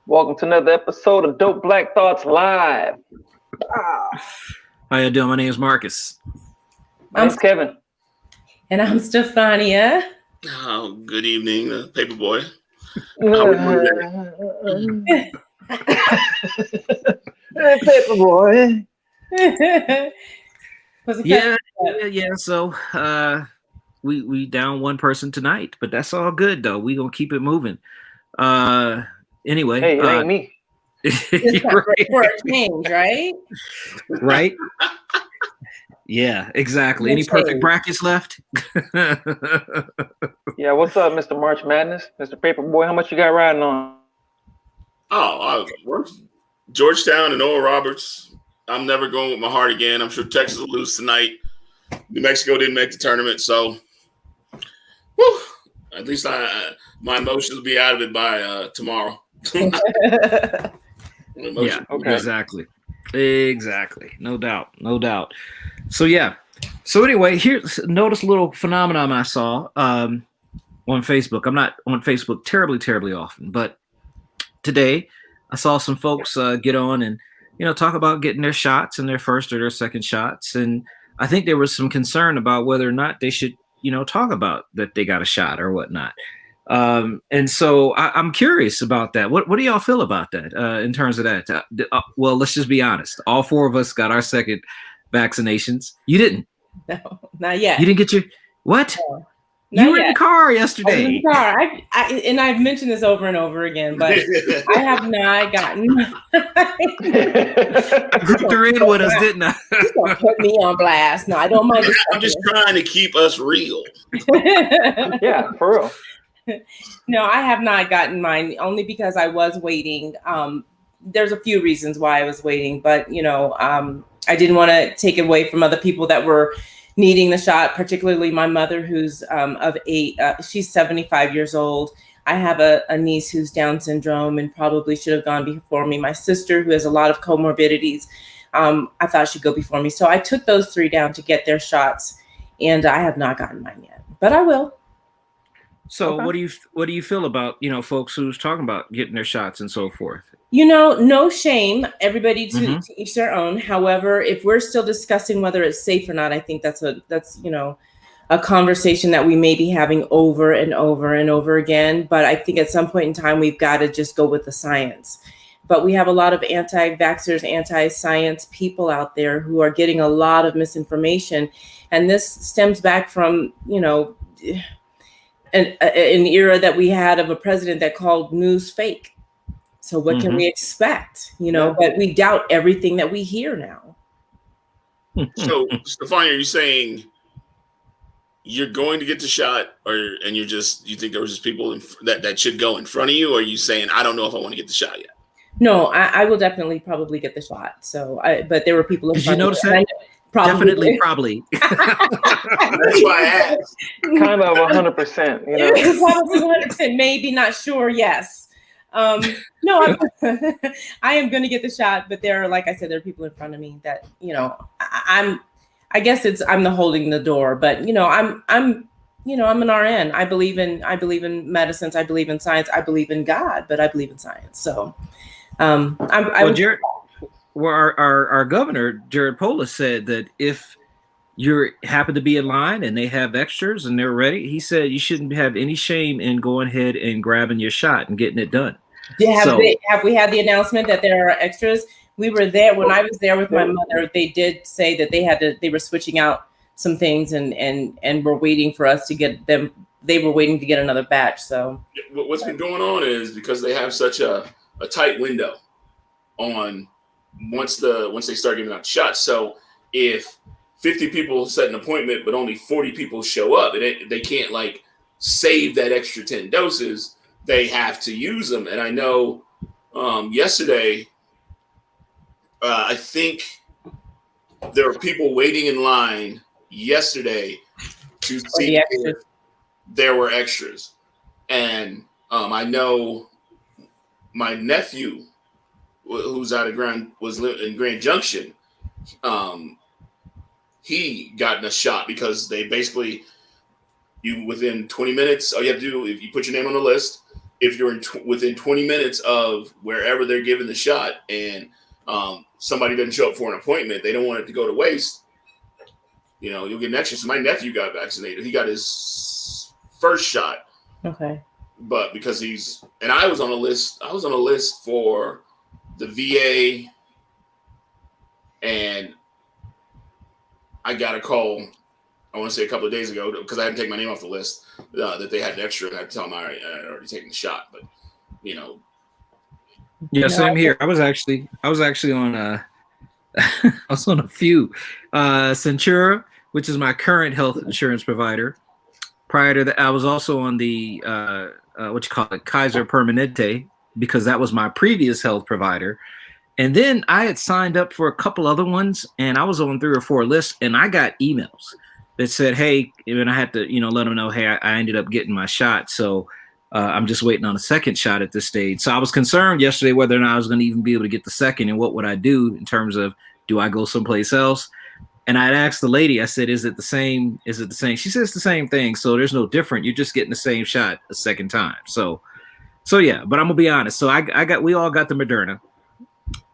Welcome to another episode of Dope Black Thoughts Live. Ah, How you doing? My name is Marcus. my name's Kevin. And I'm Stefania. Oh, good evening, Paperboy. Paperboy. Yeah. So we down one person tonight, but that's all good though. We gonna keep it moving. Anyway, Hey, it ain't me. For a change, right? Right? Yeah, exactly. Any perfect brackets left? Yeah, what's up, Mr. March Madness? Mr. Paperboy, how much you got riding on? Oh, Georgetown and Oral Roberts. I'm never going with my heart again. I'm sure Texas will lose tonight. New Mexico didn't make the tournament, so at least my emotions will be out of it by tomorrow. Yeah, okay. Exactly. No doubt. So yeah. So anyway, notice a little phenomenon I saw on Facebook. I'm not on Facebook terribly often, but today I saw some folks get on and talk about getting their shots and their first or their second shots, and I think there was some concern about whether or not they should talk about that they got a shot or whatnot. And so I'm curious about that. What do y'all feel about that in terms of that? Well, let's just be honest. All four of us got our second vaccinations. You didn't? No, not yet. You didn't get your what? No, you were in the car yesterday. I was in the car. And I've mentioned this over and over again, but I have not gotten. I grouped her in with us, didn't I? You're gonna put me on blast. No, I don't mind. I'm just trying to keep us real. Yeah, for real. No, I have not gotten mine only because I was waiting. There's a few reasons why I was waiting, but I didn't want to take it away from other people that were needing the shot, particularly my mother, who's of 8. She's 75 years old. I have a niece who's Down syndrome and probably should have gone before me. My sister, who has a lot of comorbidities, I thought she'd go before me. So I took those 3 down to get their shots, and I have not gotten mine yet, but I will. So okay. What do you feel about folks who's talking about getting their shots and so forth? No shame. Everybody to each their own. However, if we're still discussing whether it's safe or not, I think that's a conversation that we may be having over and over and over again. But I think at some point in time, we've got to just go with the science. But we have a lot of anti-vaxxers, anti-science people out there who are getting a lot of misinformation. And this stems back from, an era that we had of a president that called news fake. So what can we expect? But we doubt everything that we hear now. So, Stefania, are you saying you're going to get the shot, and you think there was just people that should go in front of you, or are you saying I don't know if I want to get the shot yet? No, I will definitely probably get the shot. So, but there were people in front of me. Did you notice that? Probably. That's why I asked. Kind of 100%. Probably 100%. Maybe not sure. Yes. No, I am going to get the shot, but like I said, there are people in front of me that I guess I'm the holding the door, but I'm an RN. I believe in medicines. I believe in science. I believe in God, but I believe in science. So, our governor, Jared Polis, said that if you happen to be in line and they have extras and they're ready, he said you shouldn't have any shame in going ahead and grabbing your shot and getting it done. Have we had the announcement that there are extras? We were there when I was there with my mother. They did say that they were switching out some things and were waiting for us to get them. They were waiting to get another batch. So what's been going on is because they have such a tight window on once they start giving out shots. So if 50 people set an appointment, but only 40 people show up, and they can't save that extra 10 doses. They have to use them. And I know yesterday, I think there were people waiting in line yesterday to see if there were extras. And I know my nephew, who's was in Grand Junction, he gotten a shot because they basically, within 20 minutes, all you have to do, if you put your name on the list, if you're within 20 minutes of wherever they're giving the shot, and somebody doesn't show up for an appointment, they don't want it to go to waste. You know, you'll get an extra. So my nephew got vaccinated. He got his first shot. Okay. But because I was on a list. I was on a list for the VA, and I got a call, I want to say a couple of days ago, because I hadn't taken my name off the list, that they had an extra, and I had to tell them I had already taken the shot. But, you know. Yeah, same here. I was actually on I was on a few. Centura, which is my current health insurance provider. Prior to that, I was also on the Kaiser Permanente, because that was my previous health provider. And then I had signed up for a couple other ones, and I was on 3 or 4 lists, and I got emails that said, hey, and I had to, let them know, hey, I ended up getting my shot. So I'm just waiting on a second shot at this stage. So I was concerned yesterday whether or not I was going to even be able to get the second, and what would I do in terms of, do I go someplace else? And I'd asked the lady, I said, is it the same? Is it the same? She says it's the same thing. So there's no different. You're just getting the same shot a second time. So yeah, but I'm gonna be honest. So we all got the Moderna,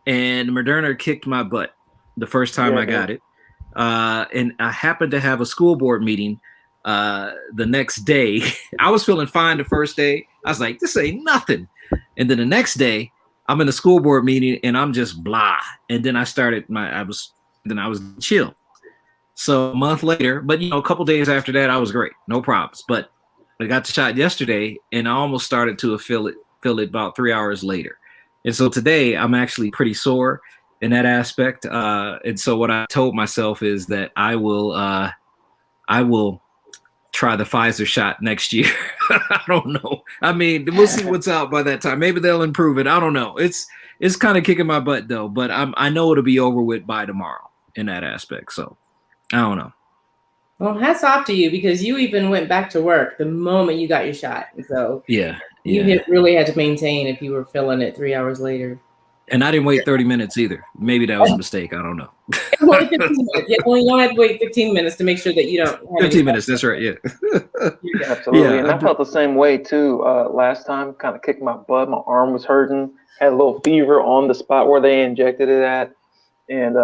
and Moderna kicked my butt the first time I got it. And I happened to have a school board meeting the next day. I was feeling fine the first day. I was like, this ain't nothing. And then the next day I'm in a school board meeting and I'm just blah. And then I was chill. So a month later, but a couple days after that, I was great, no problems. But I got the shot yesterday, and I almost started to feel it about 3 hours later. And so today, I'm actually pretty sore in that aspect. And so what I told myself is that I will try the Pfizer shot next year. I don't know. I mean, we'll see what's out by that time. Maybe they'll improve it. I don't know. It's kind of kicking my butt though, but I know it'll be over with by tomorrow in that aspect. So I don't know. Well, hats off to you, because you even went back to work the moment you got your shot. So yeah. You really had to maintain if you were feeling it 3 hours later. And I didn't wait 30 minutes either. Maybe that was a mistake. I don't know. Only 15 minutes. Yeah, only you had to wait 15 minutes to make sure that you don't have 15 minutes. That's right. Yeah. Absolutely. Yeah, and I felt the same way too. Last time, kind of kicked my butt. My arm was hurting. Had a little fever on the spot where they injected it at, and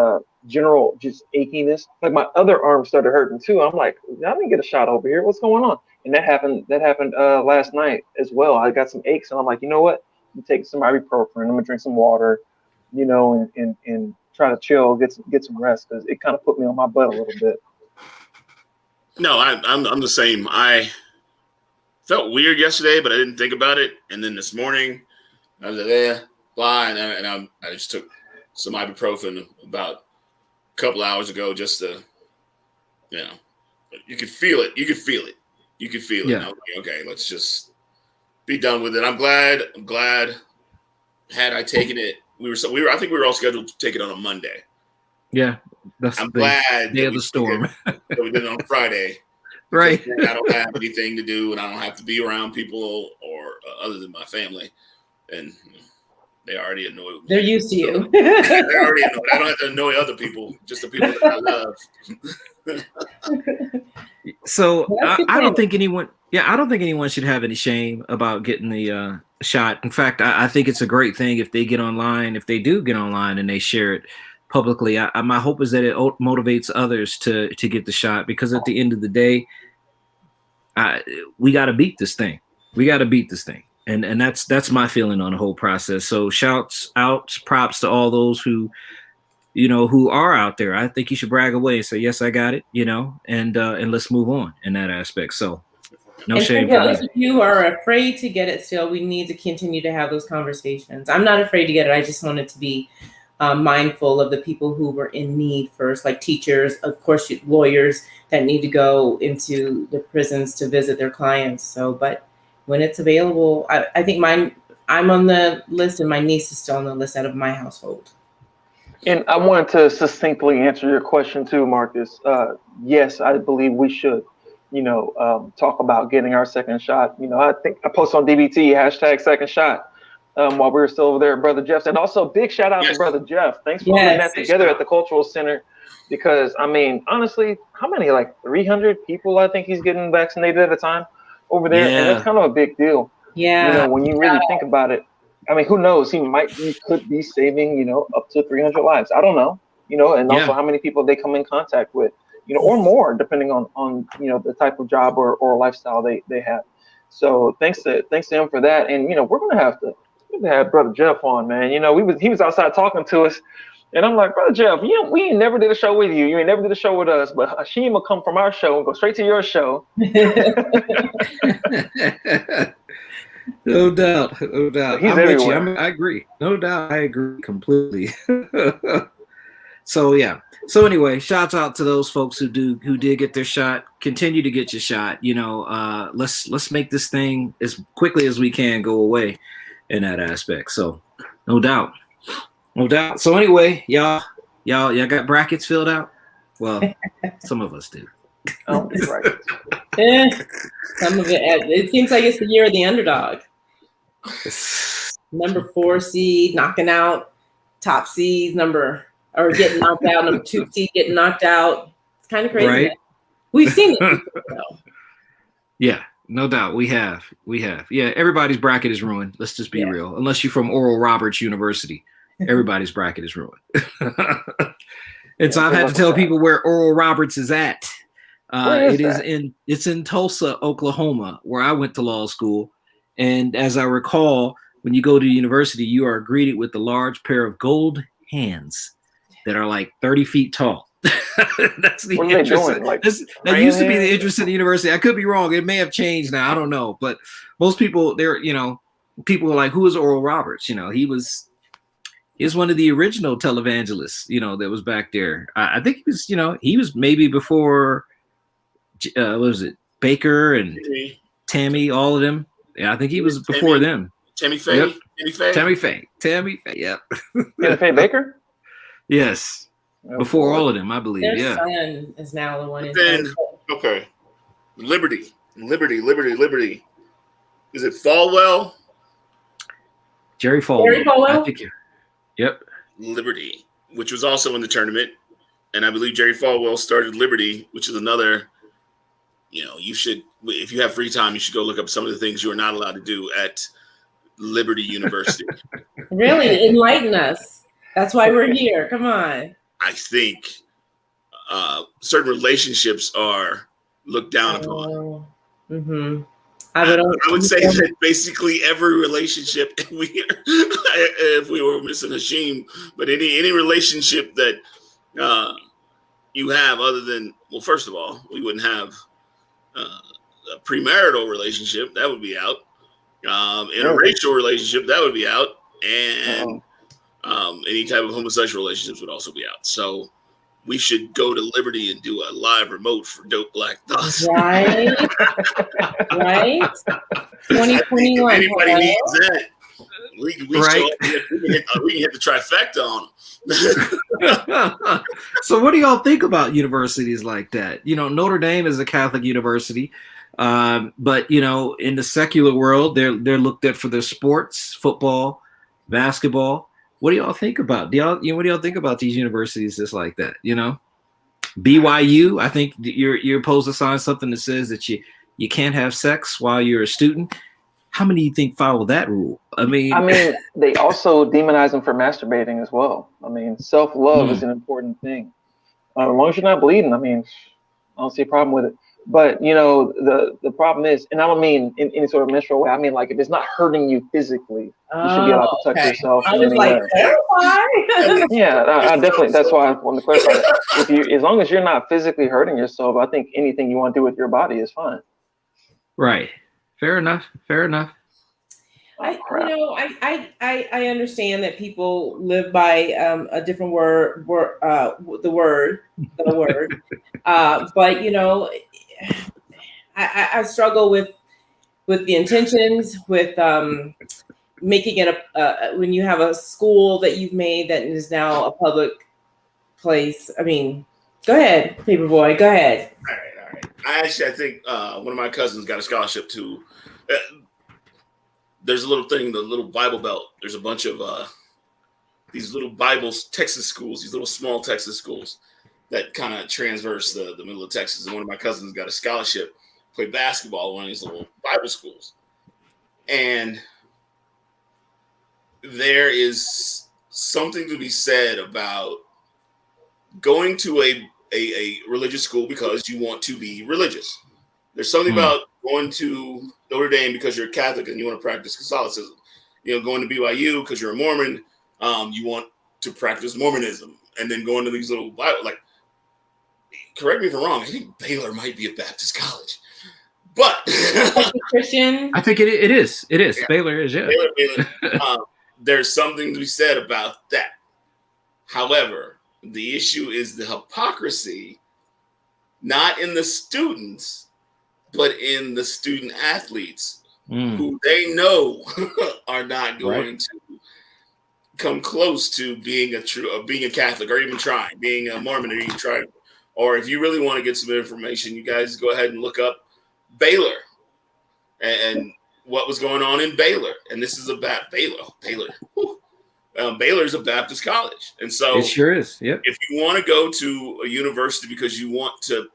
general just achiness. Like my other arm started hurting too. I'm like, I didn't get a shot over here. What's going on? And that happened last night as well. I got some aches, and I'm like, you know what? I'm taking some ibuprofen. I'm gonna drink some water, and try to chill, get some rest, because it kind of put me on my butt a little bit. No, I'm the same. I felt weird yesterday, but I didn't think about it. And then this morning, I was like, blah, and I just took some ibuprofen about a couple hours ago, just to, you could feel it. You could feel it. Yeah. And I was like, okay, let's just be done with it. I'm glad. Had I taken it, I think we were all scheduled to take it on a Monday. Yeah, I'm glad day of the storm. That we did it on Friday. Right. I don't have anything to do, and I don't have to be around people or other than my family, and they already annoy me. They're used to you. They're already annoyed. I don't have to annoy other people, just the people that I love. So I don't think anyone should have any shame about getting the shot. In fact, I think it's a great thing if they do get online and they share it publicly. My hope is that it motivates others to get the shot, because at the end of the day, we got to beat this thing. And that's my feeling on the whole process. So props to all those who are out there. I think you should brag away and say, yes, I got it, and let's move on in that aspect. So no shame for me. If you are afraid to get it still, we need to continue to have those conversations. I'm not afraid to get it. I just wanted to be mindful of the people who were in need first, like teachers, of course, lawyers that need to go into the prisons to visit their clients. So, but when it's available, I think I'm on the list, and my niece is still on the list out of my household. And I wanted to succinctly answer your question too, Marcus. Yes, I believe we should, talk about getting our second shot. I think I posted on DBT #second shot while we were still over there at Brother Jeff's. And also big shout out to Brother Jeff. Thanks for putting that together at the Cultural Center, because honestly, how many, like 300 people I think he's getting vaccinated at a time over there? Yeah. And that's kind of a big deal. Yeah. You know, when you really think about it, I mean, who knows? He could be saving, you know, up to 300 lives. I don't know, you know, and also Yeah. how many people they come in contact with, you know, or more, depending on you know, the type of job or lifestyle they have. So thanks to him for that. And you know, we have to have Brother Jeff on, man. You know, he was outside talking to us, and I'm like, Brother Jeff, you know, we ain't never did a show with you. You ain't never did a show with us, but Hashim will come from our show and go straight to your show. No doubt, no doubt. He's I'm with you. everywhere. I agree. No doubt, I agree completely. So yeah. So anyway, shouts out to those folks who did get their shot. Continue to get your shot. You know, let's make this thing as quickly as we can go away in that aspect. So no doubt, no doubt. So anyway, y'all got brackets filled out. Well, some of us do. I don't do brackets. Some of it seems like it's the year of the underdog. Number 4 seed knocking out top seeds, or getting knocked out, number 2 seed getting knocked out. It's kind of crazy. Right? We've seen it before, though. Yeah, no doubt. We have. Yeah, everybody's bracket is ruined. Let's just be real. Unless you're from Oral Roberts University, everybody's bracket is ruined. And so I've had to tell people where Oral Roberts is at. It's in Tulsa, Oklahoma, where I went to law school. And as I recall, when you go to university, you are greeted with a large pair of gold hands that are like 30 feet tall. That's the interest. That used to be the interest in the university. I could be wrong. It may have changed now. I don't know. But most people, people are like, who is Oral Roberts? You know, he's one of the original televangelists, you know, that was back there. I think he was maybe before, what was it, Baker and Tammy, all of them. Yeah, I think he was before them. Tammy Faye. Yep. Tammy Faye. Yep. Tammy Faye Baker? Yes. Before all of them, I believe. Their son is now the one. Okay. Liberty. Is it Falwell? Jerry Falwell. I think yep. Liberty, which was also in the tournament. And I believe Jerry Falwell started Liberty, which is another, you know, you should, if you have free time, you should go look up some of the things you are not allowed to do at Liberty University. Really? Enlighten us. That's why we're here. Come on. I think certain relationships are looked down upon. Mm-hmm. I would say that basically every relationship, if we were missing Hashim, but any relationship that you have other than, well, first of all, we wouldn't have a premarital relationship. That would be out. Interracial relationship, that would be out. And any type of homosexual relationships would also be out. So we should go to Liberty and do a live remote for Dope Black Thoughts. Right. Right. 2021. Anybody needs that? We can hit the trifecta on them. So what do y'all think about universities like that? You know, Notre Dame is a Catholic university, but you know, in the secular world, they're looked at for their sports, football, basketball. What do y'all think about? What do y'all think about these universities just like that? You know, BYU. I think you're supposed to sign something that says that you can't have sex while you're a student. How many do you think follow that rule? I mean, they also demonize them for masturbating as well. I mean, self-love is an important thing. As long as you're not bleeding, I mean, I don't see a problem with it. But you know, the problem is, and I don't mean in any sort of menstrual way. I mean, like, if it's not hurting you physically, you should be allowed to touch yourself. I was like, yeah, I definitely. That's why I want to clarify that. As long as you're not physically hurting yourself, I think anything you want to do with your body is fine. Right. Fair enough. I understand that people live by a different word, the word. But you know, I struggle with the intentions, with making it when you have a school that you've made that is now a public place. I mean, go ahead, Paperboy, go ahead. All right. I think one of my cousins got a scholarship to. There's a little thing, the little Bible Belt. There's a bunch of these little Texas schools, these little small Texas schools that kind of transverse the middle of Texas. And one of my cousins got a scholarship, play basketball at one of these little Bible schools. And there is something to be said about going to a religious school because you want to be religious. There's something about going to Notre Dame because you're a Catholic and you want to practice Catholicism. Going to BYU because you're a Mormon, you want to practice Mormonism. And then going to these little Bible, like, correct me if I'm wrong, I think Baylor might be a Baptist college. But Christian, I think it is. It is. Yeah. Baylor is, yeah. Baylor. There's something to be said about that. However, the issue is the hypocrisy, not in the students, but in the student athletes who they know are not going to come close to being a Catholic, or even trying, being a Mormon, or even trying. Or if you really want to get some information, you guys go ahead and look up Baylor and what was going on in Baylor. And this is about Baylor. Baylor is a Baptist college. And so it sure is. Yep. If you want to go to a university because you want to,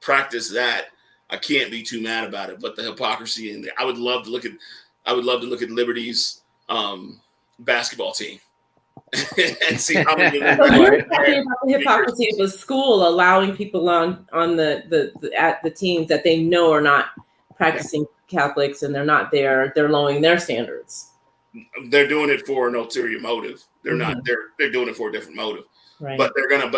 practice that, I can't be too mad about it. But the hypocrisy in there, I would love to look at Liberty's basketball team and see how many of them so you're talking about the hypocrisy of the school allowing people on the teams that they know are not practicing Catholics, and they're not there. They're lowering their standards. They're doing it for an ulterior motive. They're not. They're doing it for a different motive. Right. But they're gonna.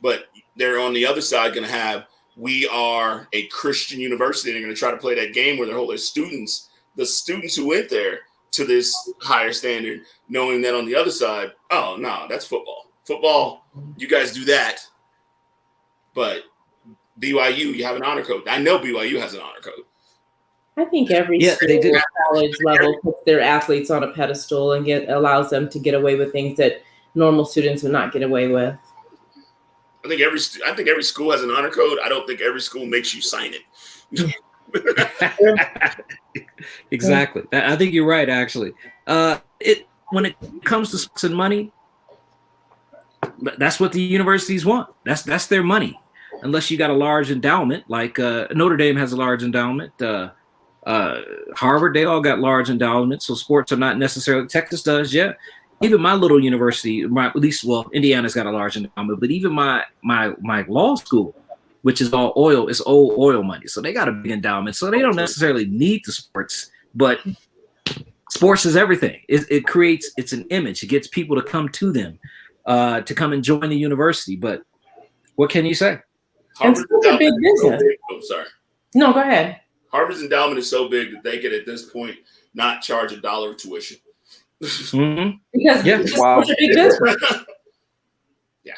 But they're on the other side gonna have. We are a Christian university. And they're gonna try to play that game where they hold their students, the students who went there, to this higher standard, knowing that on the other side, oh no, that's football. Football, you guys do that. But BYU, you have an honor code. I know BYU has an honor code. I think every school at college level puts their athletes on a pedestal and allows them to get away with things that normal students would not get away with. I think every school has an honor code. I don't think every school makes you sign it. Exactly. I think you're right, actually. When it comes to sports and money, that's what the universities want. That's their money. Unless you got a large endowment, like Notre Dame has a large endowment. Harvard, they all got large endowments, so sports are not necessarily. Texas does, yeah. Even my little university, Indiana's got a large endowment, but even my law school, which is all oil, is old oil money, so they got a big endowment. So they don't necessarily need the sports, but sports is everything. It creates, it's an image. It gets people to come to them, to come and join the university. But what can you say? It's a big business. Sorry. No, go ahead. Harvard's endowment is so big that they could, at this point, not charge $1 of tuition. Because it's a big business. Yeah.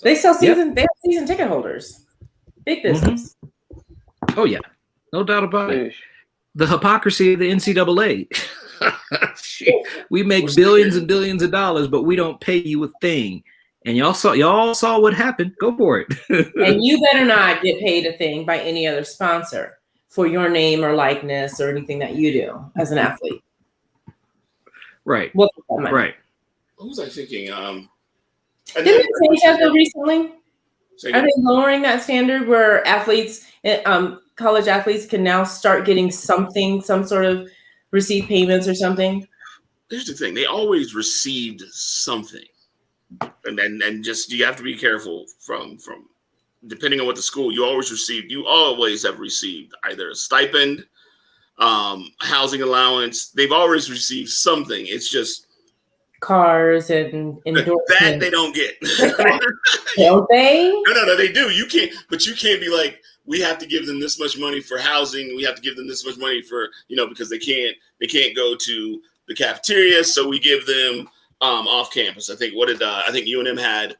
They sell season. They have season ticket holders. Big business. Oh yeah, no doubt about it. The hypocrisy of the NCAA. We make billions and billions of dollars, but we don't pay you a thing. And y'all saw what happened. Go for it. And you better not get paid a thing by any other sponsor for your name or likeness or anything that you do as an athlete. Right. Right. What was I thinking? Didn't they change that though recently? Are they lowering that standard where athletes, college athletes, can now start getting some sort of receive payments or something? Here's the thing: they always received something, and just you have to be careful from depending on what the school. You always have received either a stipend, housing allowance. They've always received something. It's just cars and endorsements. That they don't get. Don't they? No, they do. You can't be like, we have to give them this much money for housing. We have to give them this much money for, because they can't go to the cafeteria. So we give them off campus. I think UNM had,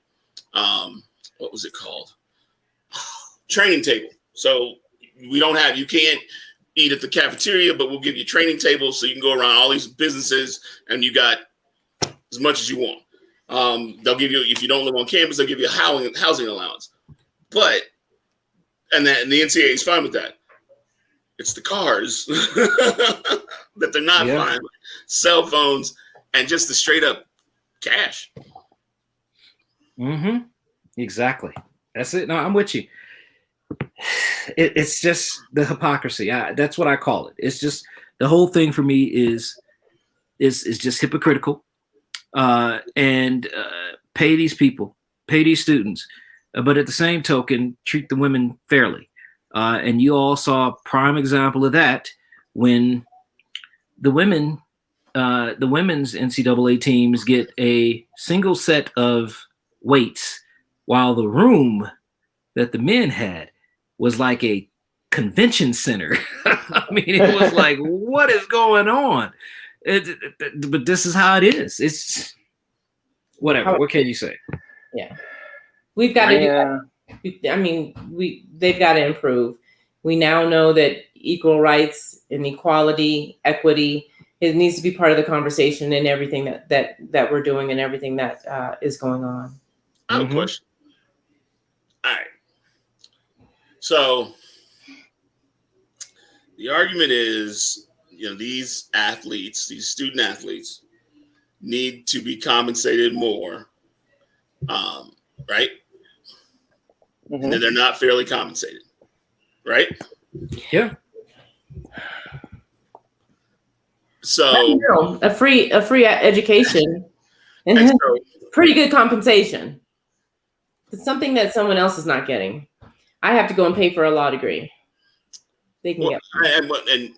what was it called? Training table. So you can't eat at the cafeteria, but we'll give you training tables so you can go around all these businesses and you got as much as you want. They'll give you, if you don't live on campus, they'll give you a housing allowance. And the NCAA is fine with that. It's the cars that they're not fine with. Cell phones and just the straight up cash. Mm-hmm. Exactly. That's it. No, I'm with you. it's just the hypocrisy. That's what I call it. It's just the whole thing for me is just hypocritical. And pay these people, pay these students, but at the same token, treat the women fairly. And you all saw a prime example of that when the women's NCAA teams get a single set of weights, while the room that the men had was like a convention center. I mean, it was like, what is going on? But this is how it is. It's whatever. What can you say? Yeah, we've got to do that. I mean, they've got to improve. We now know that equal rights and equality, equity, it needs to be part of the conversation in everything that we're doing and everything that is going on. I have a question. All right. So the argument is, these athletes, these student athletes, need to be compensated more, right? Mm-hmm. And then they're not fairly compensated, right? Yeah. So a free education, pretty good compensation. It's something that someone else is not getting. I have to go and pay for a law degree. They can get. And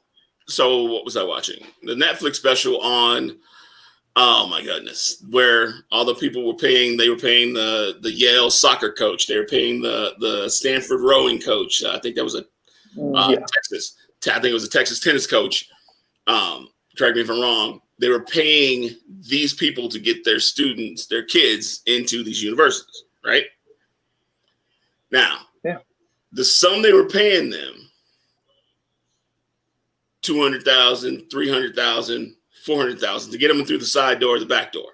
so what was I watching? The Netflix special on, oh my goodness, where all the people were paying the Yale soccer coach. They were paying the Stanford rowing coach. I think that was Texas. I think it was a Texas tennis coach. Correct me if I'm wrong. They were paying these people to get their students, their kids, into these universities, right? Now, the sum they were paying them, $200,000, $300,000, $400,000 to get them through the side door or the back door,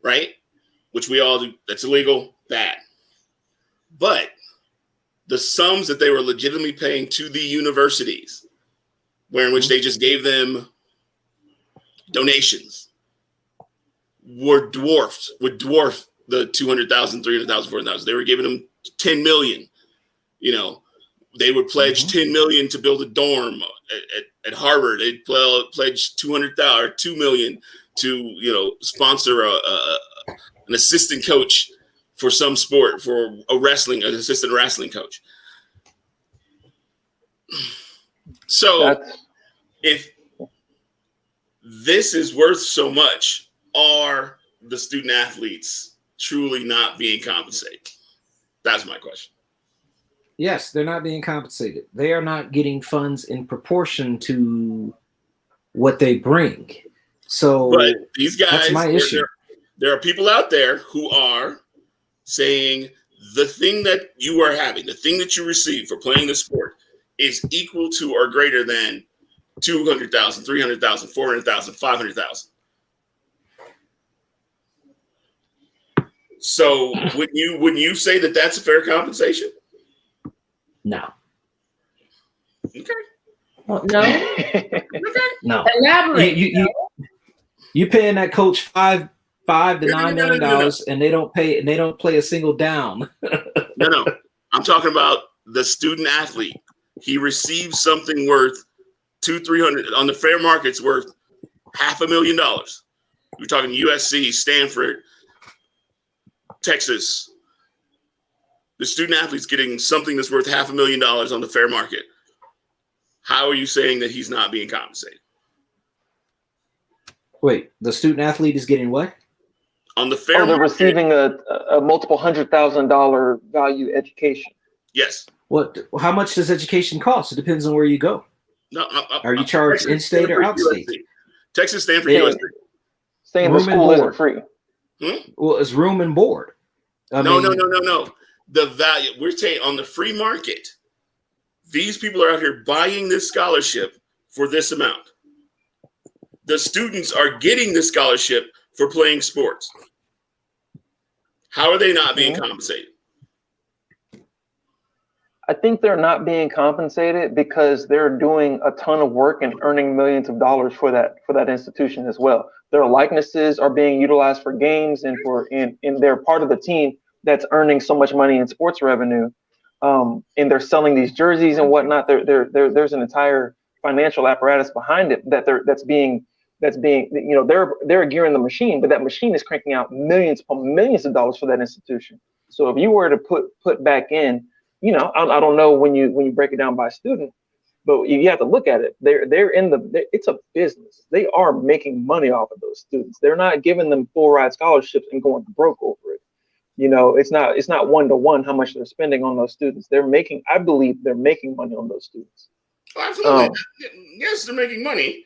right? Which we all do. That's illegal, bad. But the sums that they were legitimately paying to the universities, in which they just gave them donations, would dwarf the $200,000, $300,000, $400,000. They were giving them $10 million. They would pledge $10 million to build a dorm at Harvard. They'd pledge $200,000 $2 million to sponsor an assistant coach for some sport, for an assistant wrestling coach. So if this is worth so much, are the student athletes truly not being compensated? That's my question. Yes, they're not being compensated. They are not getting funds in proportion to what they bring. So, but these guys, that's my issue. There are people out there who are saying the thing that you are having, the thing that you receive for playing the sport, is equal to or greater than $200,000, $300,000, $400,000, $500,000. So, wouldn't you say that that's a fair compensation? No. Okay. Well, no. No. Elaborate. You paying that coach $5 to $9 million, and they don't play a single down. No. I'm talking about the student athlete. He receives something worth $200,000-$300,000 on the fair market's worth $500,000. We're talking USC, Stanford, Texas. The student athlete's getting something that's worth $500,000 on the fair market. How are you saying that he's not being compensated? Wait, the student athlete is getting what? On the fair they're market, receiving a multiple $100,000 value education. Yes. What? How much does education cost? It depends on where you go. No. Are you charged in-state or out-state? Texas, Stanford, USC. Saying the school isn't free. Well, it's room and board. No. The value we're saying on the free market, these people are out here buying this scholarship for this amount. The students are getting this scholarship for playing sports. How are they not being compensated? I think they're not being compensated because they're doing a ton of work and earning millions of dollars for that institution as well. Their likenesses are being utilized for games and they're part of the team that's earning so much money in sports revenue. and they're selling these jerseys and whatnot. There's an entire financial apparatus behind it that's being they're gearing the machine, but that machine is cranking out millions upon millions of dollars for that institution. So if you were to put back in, I don't know when you break it down by student, but you have to look at it. It's a business. They are making money off of those students. They're not giving them full ride scholarships and going broke over it. It's not one-to-one how much they're spending on those students. I believe they're making money on those students. Oh, absolutely. Yes, they're making money,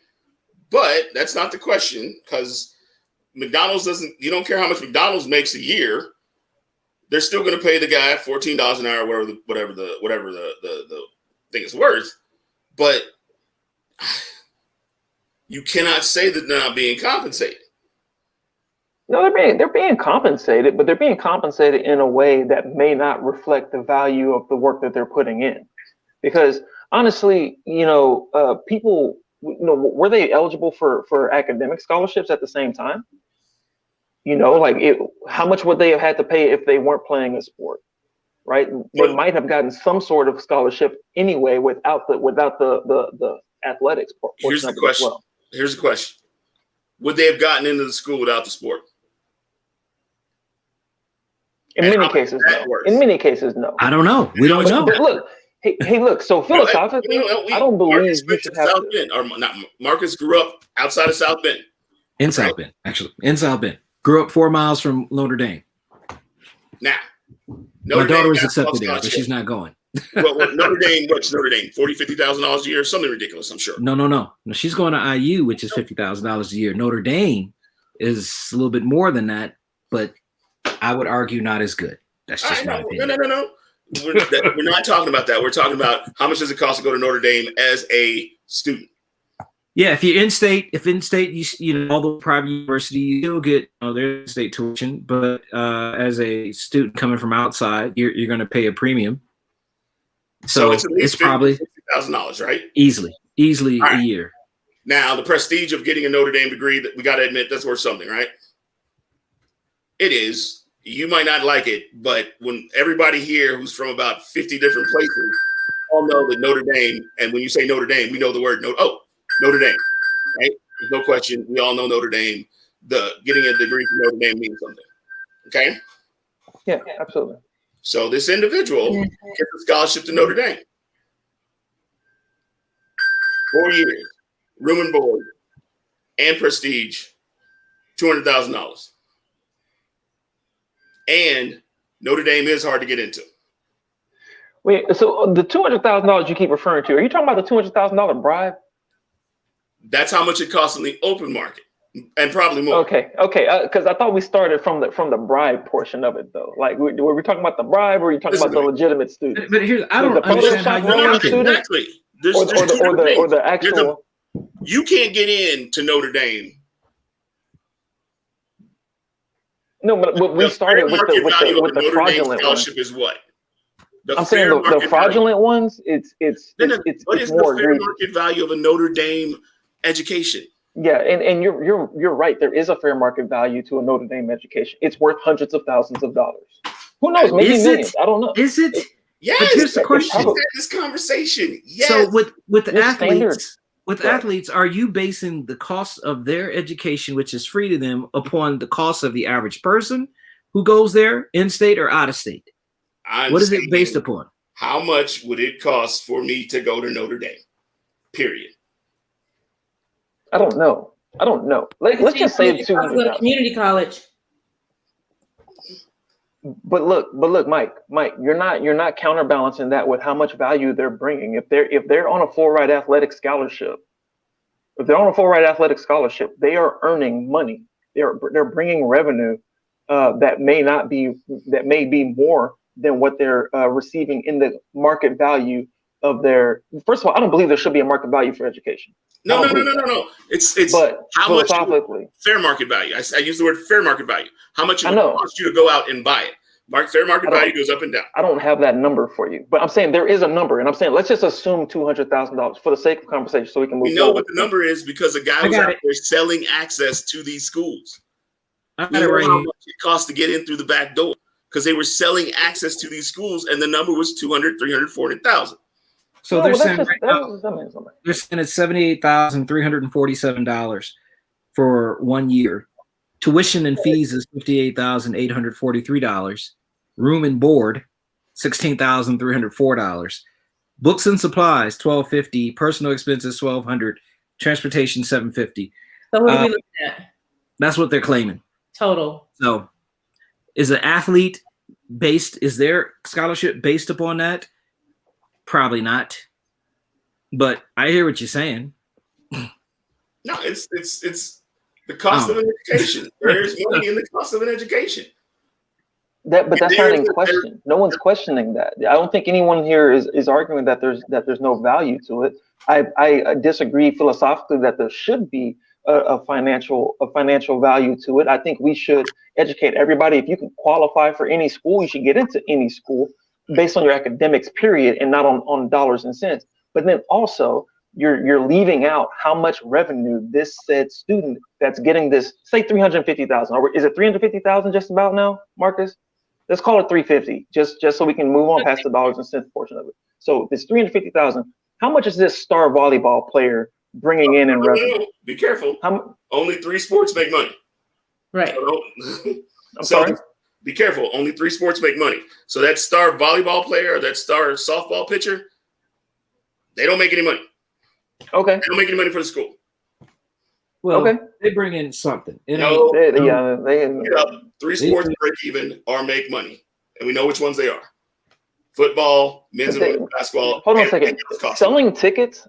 but that's not the question, because McDonald's you don't care how much McDonald's makes a year. They're still going to pay the guy $14 an hour, whatever the thing is worth. But you cannot say that they're not being compensated. No, they're being compensated, but they're being compensated in a way that may not reflect the value of the work that they're putting in. Because honestly, people, were they eligible for academic scholarships at the same time? How much would they have had to pay if they weren't playing a sport, right? They might have gotten some sort of scholarship anyway without the athletics portion. Here's the question. Well. Here's the question. Would they have gotten into the school without the sport? In many cases, no. In many cases, no. I don't know. We don't know. But look, look. So philosophically, I don't believe you should have South Bend, or not. Marcus grew up outside of South Bend. In South Bend, actually. In South Bend. Grew up 4 miles from Notre Dame. Now, my daughter was accepted there, but she's not going. Well, Notre Dame, what's Notre Dame? $40,000-$50,000 a year, something ridiculous, I'm sure. No. She's going to IU, which is $50,000 a year. Notre Dame is a little bit more than that, but I would argue not as good. That's just my opinion. No. We're not talking about that. We're talking about how much does it cost to go to Notre Dame as a student. Yeah, if you're in state, all the private universities, you still get their state tuition, but as a student coming from outside, you're going to pay a premium. So it's probably $50,000, right? Easily right. A year. Now, the prestige of getting a Notre Dame degree, that we got to admit, that's worth something, right? It is. You might not like it, but when everybody here who's from about 50 different places all know that Notre Dame, and when you say Notre Dame, we know the word Notre Dame, right? There's no question. We all know Notre Dame. Getting a degree from Notre Dame means something. Okay? Yeah, absolutely. So this individual gets a scholarship to Notre Dame. 4 years, room and board, and prestige, $200,000. And Notre Dame is hard to get into. Wait, so the $200,000 you keep referring to, are you talking about the $200,000 bribe? That's how much it costs in the open market, and probably more. Okay, because I thought we started from the bribe portion of it, though. Like, were we talking about the bribe, or were you talking about the legitimate student? But here's, I don't understand how you exactly. Or the actual. You can't get into Notre Dame. No, but we started with the fraudulent scholarship ones. Is what? I'm saying the fraudulent ones. It's what is more the fair market value of a Notre Dame education? Yeah, and you're right. There is a fair market value to a Notre Dame education. It's worth hundreds of thousands of dollars. Who knows? Maybe millions. I don't know. Is it? Yes. But here's the question. This conversation. Yes. So with the athletes. Standards. With athletes, are you basing the cost of their education, which is free to them, upon the cost of the average person who goes there, in state or out of state? What is it based upon? How much would it cost for me to go to Notre Dame? Period. I don't know. Let's just say $200,000. Community college. But look, Mike, you're not counterbalancing that with how much value they're bringing. If they're on a full ride athletic scholarship, they are earning money. They're bringing revenue that may be more than what they're receiving in the market value of their. First of all, I don't believe there should be a market value for education. No. It's but how much fair market value. I use the word fair market value. How much it would cost you to go out and buy it. Fair market value goes up and down. I don't have that number for you, but I'm saying there is a number, and I'm saying let's just assume $200,000 for the sake of conversation, so we can move. We know what the number is because a guy was out there selling access to these schools. I got it right how here. much it costs to get in through the back door. because they were selling access to these schools, and the number was 200, 300, 400,000. So they're saying right now, something. they're saying it's $78,347 for 1 year. Tuition and fees is $58,843. Room and board, $16,304. Books and supplies, $1,250. Personal expenses, $1,200. Transportation, $750. So what are we looking at? That's what they're claiming. Total. So is an athlete based, is their scholarship based upon that? Probably not. But I hear what you're saying. No, it's the cost of an education. There's money in the cost of an education. But that's not in question. No one's questioning that. I don't think anyone here is arguing that there's no value to it. I disagree philosophically that there should be a financial value to it. I think we should educate everybody. If you can qualify for any school, you should get into any school based on your academics, period, and not on dollars and cents. But then also you're leaving out how much revenue this said student that's getting this, say 350,000, or is it 350,000 just about now, Marcus? Let's call it 350, just so we can move on past the dollars and cents portion of it. So it's 350,000. How much is this star volleyball player bringing in revenue? Be careful. Only 3 sports make money. Right. I'm sorry? Be careful. Only 3 sports make money. So that star volleyball player or that star softball pitcher, they don't make any money. Okay. They don't make any money for the school. Well, okay. They bring in something. They 3 sports break even or make money, and we know which ones they are: football, men's and women's basketball. Hold on a second. Selling tickets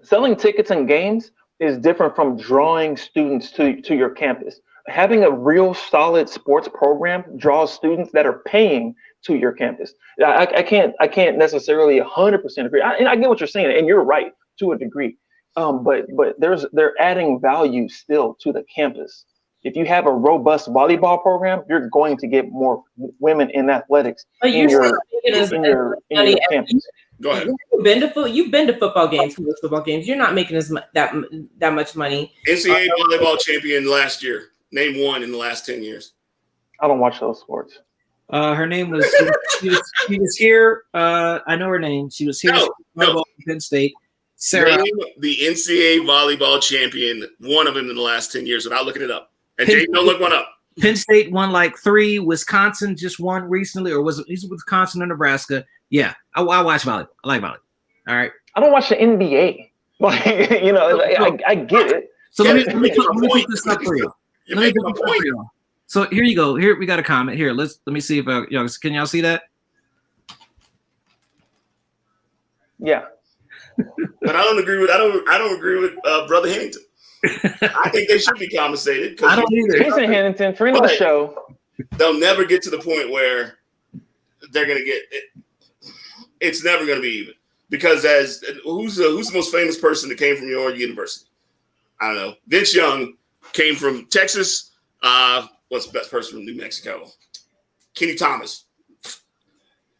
and games is different from drawing students to your campus. Having a real solid sports program draws students that are paying to your campus. I can't necessarily 100% agree. I get what you're saying, and you're right to a degree. But they're adding value still to the campus. If you have a robust volleyball program, you're going to get more women in athletics in your campus. Go ahead. You've been to football games, football games. You're not making that much money. NCAA volleyball champion last year. Name one in the last 10 years. I don't watch those sports. Her name was she was here. I know her name. She was here. No. Penn State. Sarah. Name the NCAA volleyball champion, one of them in the last 10 years, without looking it up. And Jay, don't look one up. Penn State won like 3. Wisconsin just won recently, or was it Wisconsin or Nebraska? Yeah, I watch volleyball. I like volleyball. All right. I don't watch the NBA. Like, I get it. So let me put this up for you. So here you go. Here we got a comment. Here, let me see if can y'all see that? Yeah. But I don't agree with Brother Hennington. I think they should be compensated. I don't either. Jason Hennington, friend of the show. They'll never get to the point where they're gonna get it. It's never gonna be even, because who's the most famous person that came from your university? I don't know. Vince Young came from Texas. What's the best person from New Mexico? Kenny Thomas.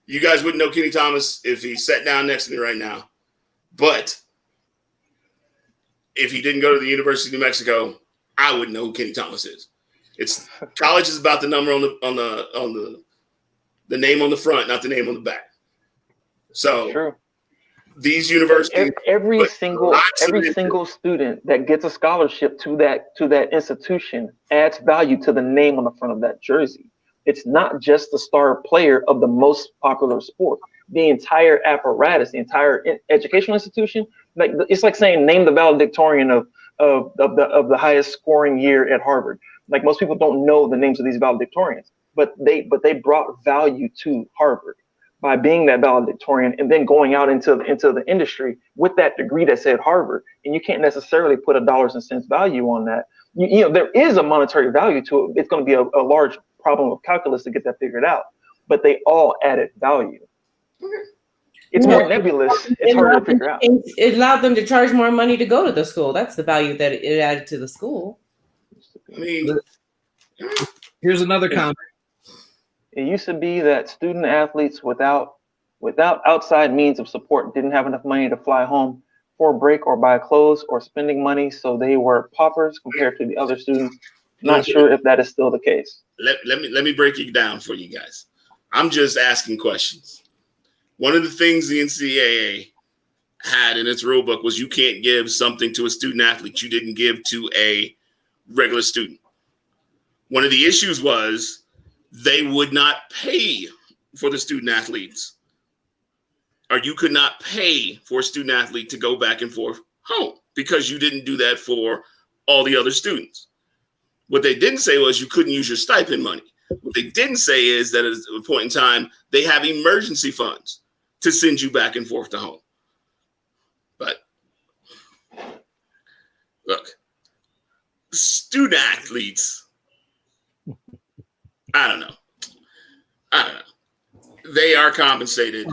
You guys wouldn't know Kenny Thomas if he sat down next to me right now. But if he didn't go to the University of New Mexico, I wouldn't know who Kenny Thomas is. It's college is about the number on the name on the front, not the name on the back. So true. These universities, every single student that gets a scholarship to that institution adds value to the name on the front of that jersey. It's not just the star player of the most popular sport. The entire apparatus, the entire educational institution, like it's like saying name the valedictorian of the highest scoring year at Harvard. Like, most people don't know the names of these valedictorians, but they brought value to Harvard by being that valedictorian and then going out into the industry with that degree that said Harvard. And you can't necessarily put a dollars and cents value on that. You know, there is a monetary value to it. It's going to be a large problem of calculus to get that figured out, but they all added value. It's more nebulous. It's harder to figure out. It allowed them to charge more money to go to the school. That's the value that it added to the school. I mean, here's another comment. It used to be that student athletes without outside means of support didn't have enough money to fly home for a break or buy clothes or spending money, so they were paupers compared to the other students. Not sure if that is still the case. Let me break it down for you guys. I'm just asking questions. One of the things the NCAA had in its rule book was you can't give something to a student athlete you didn't give to a regular student. One of the issues was they would not pay for the student athletes, or you could not pay for a student athlete to go back and forth home because you didn't do that for all the other students. What they didn't say was you couldn't use your stipend money. What they didn't say is that at a point in time, they have emergency funds to send you back and forth to home. But look, student athletes, I don't know. They are compensated,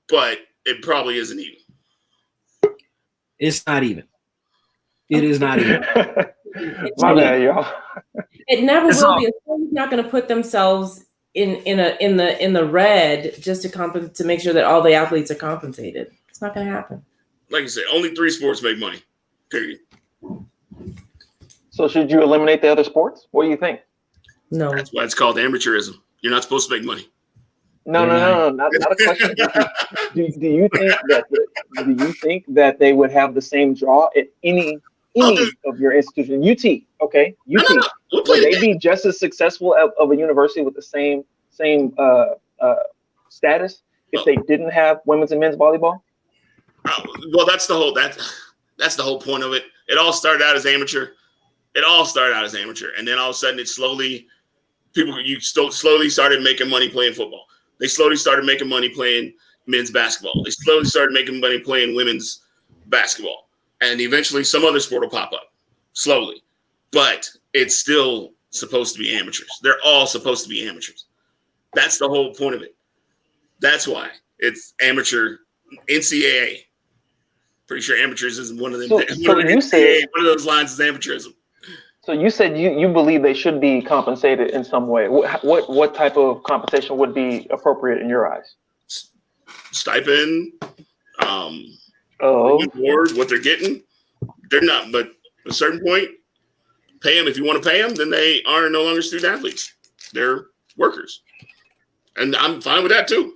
but it probably isn't even. It's not even. It is not even. My bad, y'all. It never It's will all- be. A school's not going to put themselves in the red just to make sure that all the athletes are compensated. It's not going to happen. Like I said, only 3 sports make money. Period. So should you eliminate the other sports? What do you think? No. That's why it's called amateurism. You're not supposed to make money. No, not a question. Do you think that they would have the same draw at any of your institution? UT, okay, UT. No. We'll play Would the they game. be just as successful of a university with the same status if they didn't have women's and men's volleyball? Well, that's the whole point of it. It all started out as amateur. And then all of a sudden, slowly started making money playing football. They slowly started making money playing men's basketball. They slowly started making money playing women's basketball. And eventually some other sport will pop up slowly. But it's still supposed to be amateurs. They're all supposed to be amateurs. That's the whole point of it. That's why it's amateur NCAA. Pretty sure amateurs is one of them. So you said one of those lines is amateurism. So you said you believe they should be compensated in some way. What type of compensation would be appropriate in your eyes? Stipend, reward, what they're getting. They're not, but at a certain point, pay them. If you want to pay them, then they are no longer student athletes. They're workers. And I'm fine with that too.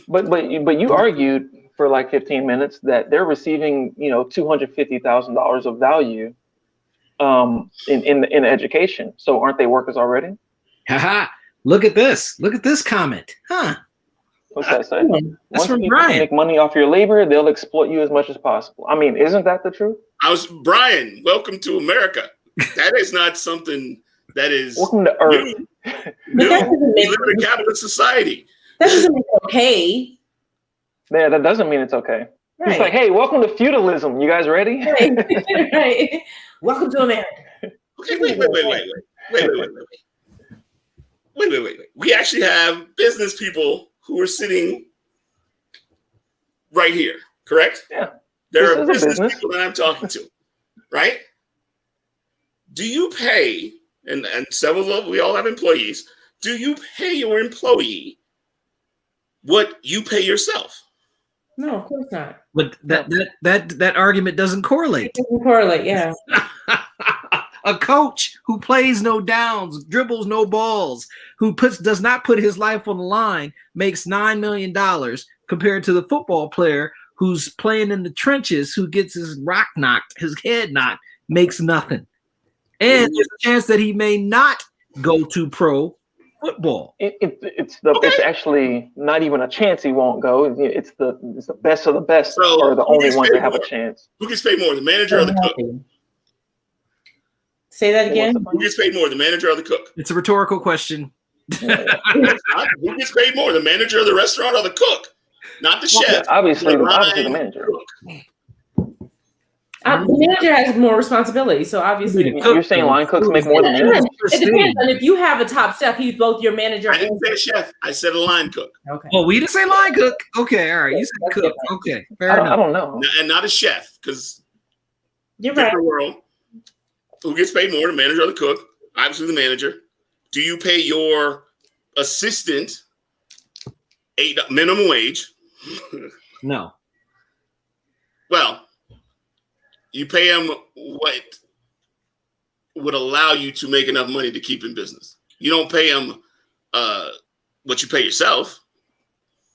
But you argued for like 15 minutes that they're receiving, $250,000 of value in education. So aren't they workers already? Haha. Look at this. Look at this comment. Huh. What's that say? That's Once from people Brian. make money off your labor, they'll exploit you as much as possible. I mean, isn't that the truth? Brian, welcome to America. That is not something that is Welcome to Earth. new. We live in a capitalist society. That doesn't make it okay. Yeah, that doesn't mean it's okay. Right. It's like, hey, welcome to feudalism. You guys ready? Right. Welcome to America. Okay, wait. We actually have business people who are sitting right here, correct? Yeah. There This are is a business business. people that I'm talking to, right? Do you pay, and we all have employees, do you pay your employee what you pay yourself? No, of course not. But that argument doesn't correlate. It doesn't correlate, yeah. A coach who plays no downs, dribbles no balls, who does not put his life on the line, makes $9 million compared to the football player who's playing in the trenches, who gets his head knocked, makes nothing. And there's a chance that he may not go to pro football. It's actually not even a chance he won't go. It's the best of the best So, are the who only gets ones paid that have more? a chance. Who gets paid more, the manager or the cook? Say that again. Who gets paid more, the manager or the cook? It's a rhetorical question. Who gets paid more, the manager of the restaurant or the cook? Not the chef. Obviously, the the manager. The manager has more responsibility, so obviously. You're saying line cooks make more than managers? It depends on if you have a top chef, he's both your manager I and didn't say chef. I said a line cook. okay. Oh, we didn't say line cook. Okay, all right. You said That's cook. different. Okay, fair I enough. don't know. And not a chef, because You're right. different world. Who gets paid more, the manager or the cook? Obviously the manager. Do you pay your assistant minimum wage? No. Well, you pay him what would allow you to make enough money to keep in business. You don't pay him what you pay yourself.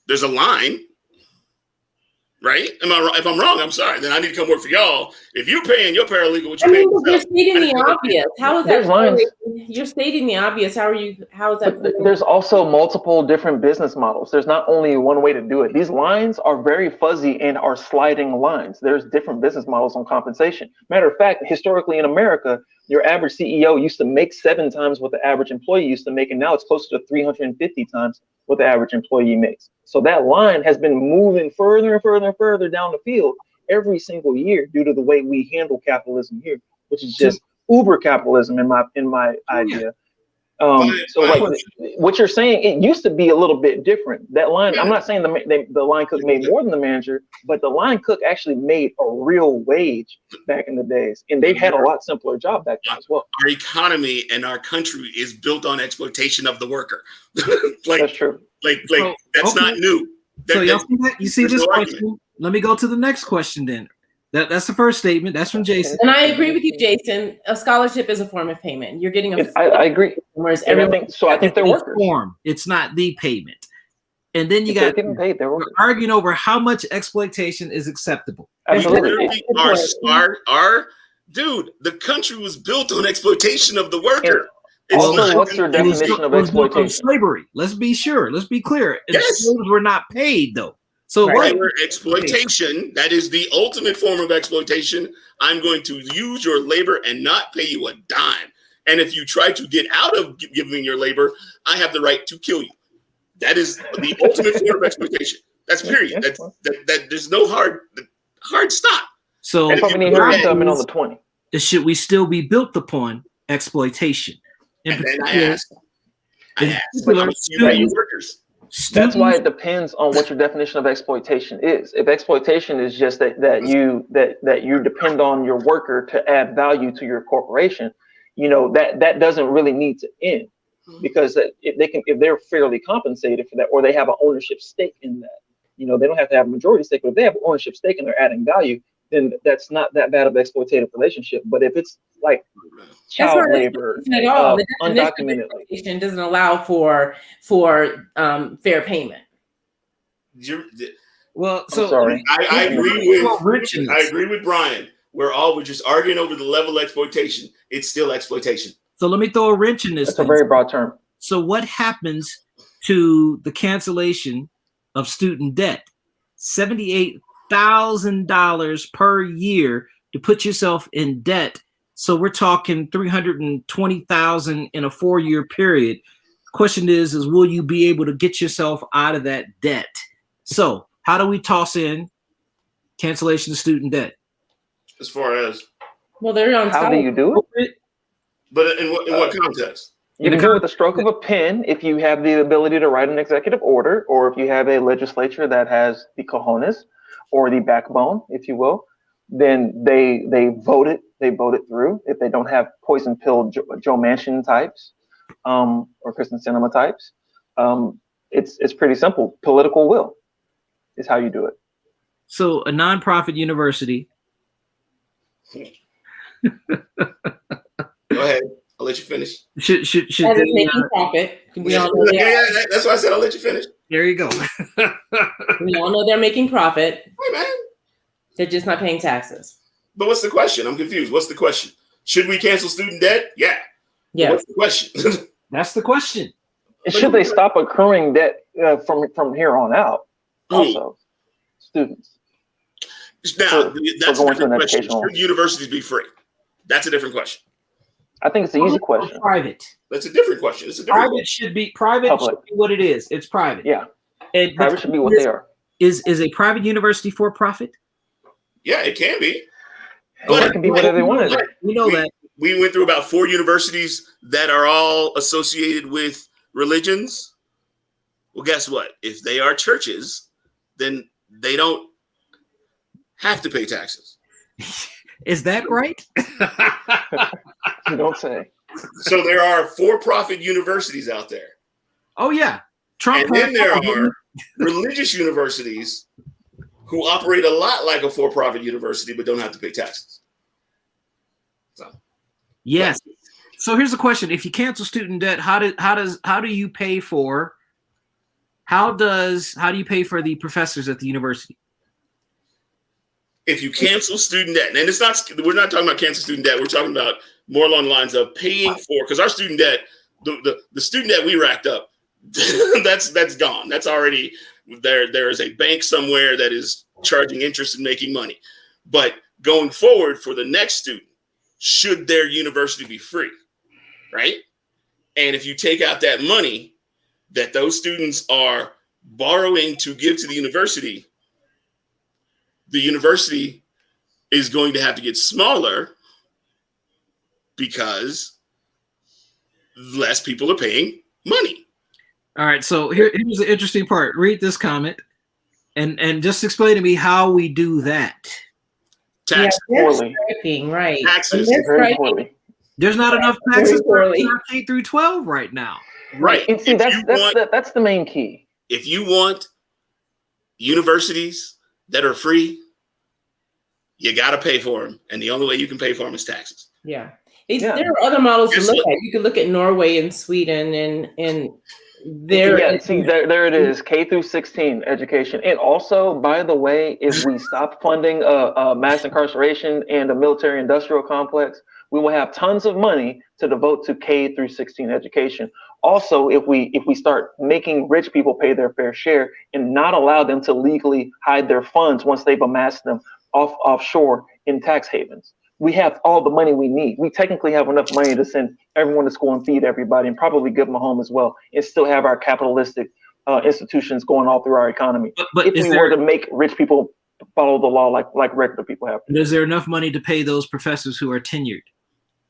there's a line, right? Am I wrong? If I'm wrong, I'm sorry. Then I need to come work for y'all. If you're paying your paralegal, what you paying you're yourself, stating the obvious. How is that? There's lines. You're stating the obvious. How is that? But there's also multiple different business models. There's not only one way to do it. These lines are very fuzzy and are sliding lines. There's different business models on compensation. Matter of fact, historically in America, your average CEO used to make 7 times what the average employee used to make, and now it's closer to 350 times what the average employee makes. So that line has been moving further and further and further down the field every single year due to the way we handle capitalism here, which is just uber capitalism in my idea. So like what you're saying, it used to be a little bit different. That line, I'm not saying the line cook made more than the manager, but the line cook actually made a real wage back in the days, and they had a lot simpler job back then as well. Our economy and our country is built on exploitation of the worker. That's true. That's not new. So you see this question? Let me go to the next question then. That's the first statement. That's from Jason. And I agree with you, Jason. A scholarship is a form of payment. You're getting I agree. Whereas I think they're workers. Form. It's not the payment. And then you got getting paid. They're workers. Arguing over how much exploitation is acceptable. Absolutely. Dude, the country was built on exploitation of the worker. Also, what's your definition of exploitation? Slavery. Let's be sure. Let's be clear. Yes. Slaves were not paid though. So exploitation, that is the ultimate form of exploitation. I'm going to use your labor and not pay you a dime. And if you try to get out of giving your labor, I have the right to kill you. That is the ultimate form of exploitation. That's period. That there's no hard stop. So that's why we need her coming on the 20. Should we still be built upon exploitation? And then I ask, workers. That's why it depends on what your definition of exploitation is. If exploitation is just that you depend on your worker to add value to your corporation, that doesn't really need to end, because if they're fairly compensated for that, or they have an ownership stake in that, they don't have to have a majority stake, but if they have an ownership stake and they're adding value, then that's not that bad of an exploitative relationship. But if it's like child labor, undocumented labor, doesn't allow for fair payment. Well, so sorry. I agree with Brian. We're just arguing over the level of exploitation. It's still exploitation. So let me throw a wrench in this. That's a very broad term. So what happens to the cancellation of student debt? $78,000 per year to put yourself in debt. So we're talking $320,000 in a 4-year period. Question is will you be able to get yourself out of that debt? So how do we toss in cancellation of student debt? As far as they're on. How do you do it? But in what context? You can do it with the stroke of a pen if you have the ability to write an executive order, or if you have a legislature that has the cojones or the backbone, if you will. Then they vote it through. If they don't have poison pill Joe Manchin types or Kristen Sinema types, it's pretty simple. Political will is how you do it. So a nonprofit university. Go ahead. I'll let you finish. Should they making profit? We all know that's why I said I'll let you finish. There you go. We all know they're making profit. Hey man, they're just not paying taxes. But what's the question? I'm confused. What's the question? Should we cancel student debt? Yeah. Yeah. What's the question? That's the question. Should they stop accruing debt from here on out? Also, students. Now, that's a different question. Should universities be free? That's a different question. I think it's an easy question. Private. That's a different question. It's a different private should be what it is. It's private. Yeah. And private should be what they are. Is a private university for profit? Yeah, it can be. But it can be whatever they want. We know that. We went through about 4 universities that are all associated with religions. Well, guess what? If they are churches, then they don't have to pay taxes. Is that right? You don't say. So there are for-profit universities out there. Oh yeah, and then there are religious universities who operate a lot like a for-profit university, but don't have to pay taxes. So, yes. So here's the question: if you cancel student debt, how do you pay for how do you pay for the professors at the university? If you cancel student debt, and we're not talking about cancel student debt. We're talking about more along the lines of paying for, because our student debt, the student debt we racked up, that's gone. That's already there. There is a bank somewhere that is charging interest and making money. But going forward for the next student, should their university be free, right? And if you take out that money that those students are borrowing to give to the university is going to have to get smaller because less people are paying money. All right, so here's the interesting part. Read this comment and just explain to me how we do that. Taxes. Poorly. Right. Taxes. Very poorly. There's not enough taxes for K through 12 right now. Right. And see, that's the main key. If you want universities that are free, you got to pay for them. And the only way you can pay for them is taxes. Yeah. There are other models to look at. You can look at Norway and Sweden and there. Yeah, see, there it is, K through 16 education. And also, by the way, if we stop funding mass incarceration and a military industrial complex, we will have tons of money to devote to K through 16 education. Also, if we start making rich people pay their fair share and not allow them to legally hide their funds once they've amassed them offshore in tax havens, we have all the money we need. We technically have enough money to send everyone to school and feed everybody and probably give them a home as well, and still have our capitalistic institutions going all through our economy. But if we were to make rich people follow the law like regular people have to. Is there enough money to pay those professors who are tenured?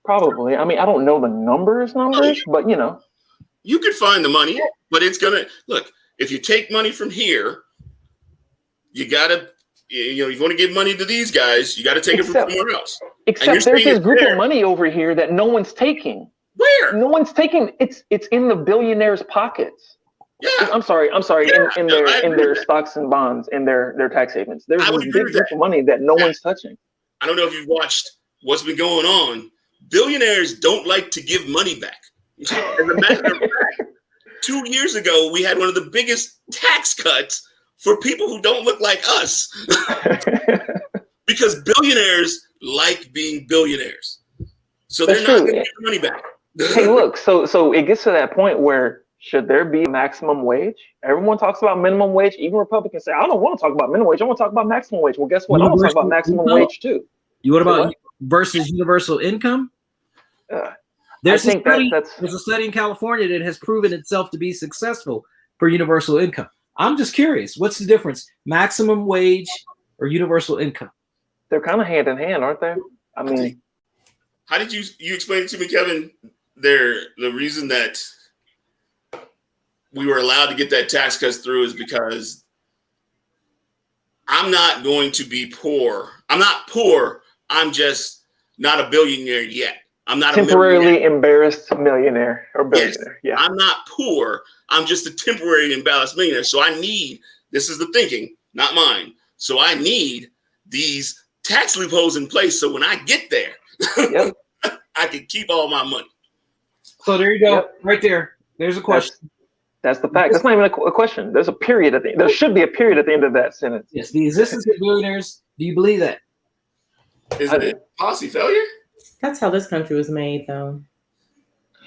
Probably. I mean, I don't know the numbers, but you know. You could find the money, but it's gonna look. If you take money from here, you gotta. You want to give money to these guys, you got to take it from somewhere else. Except there's this group of money over here that no one's taking. Where? No one's taking. It's in the billionaires' pockets. Yeah. I'm sorry. Yeah. In their stocks and bonds, in their tax havens. There's this big group of money that no one's touching. I don't know if you've watched what's been going on. Billionaires don't like to give money back. As a matter of fact, 2 years ago, we had one of the biggest tax cuts for people who don't look like us. Because billionaires like being billionaires. So they're not going to give the money back. Hey, look, so it gets to that point where should there be a maximum wage? Everyone talks about minimum wage. Even Republicans say, I don't want to talk about minimum wage. I want to talk about maximum wage. Well, guess what? I want to talk about maximum wage too. What about versus universal income? There's a study in California that has proven itself to be successful for universal income. I'm just curious, what's the difference? Maximum wage or universal income? They're kind of hand in hand, aren't they? I mean, how did you explain it to me, Kevin? The reason that we were allowed to get that tax cut through is because I'm not going to be poor. I'm not poor. I'm just not a billionaire yet. I'm not temporarily embarrassed millionaire or billionaire. Yes. Yeah. I'm not poor. I'm just a temporary embarrassed millionaire. So I need, this is the thinking, not mine. So I need these tax loopholes in place. So when I get there, yep. I can keep all my money. So there you go. Yep. Right there. There's a question. That's the fact. That's not even a question. There's a period at the end. There should be a period at the end of that sentence. Yes. The existence of billionaires. Do you believe that? Is it policy failure? That's how this country was made, though.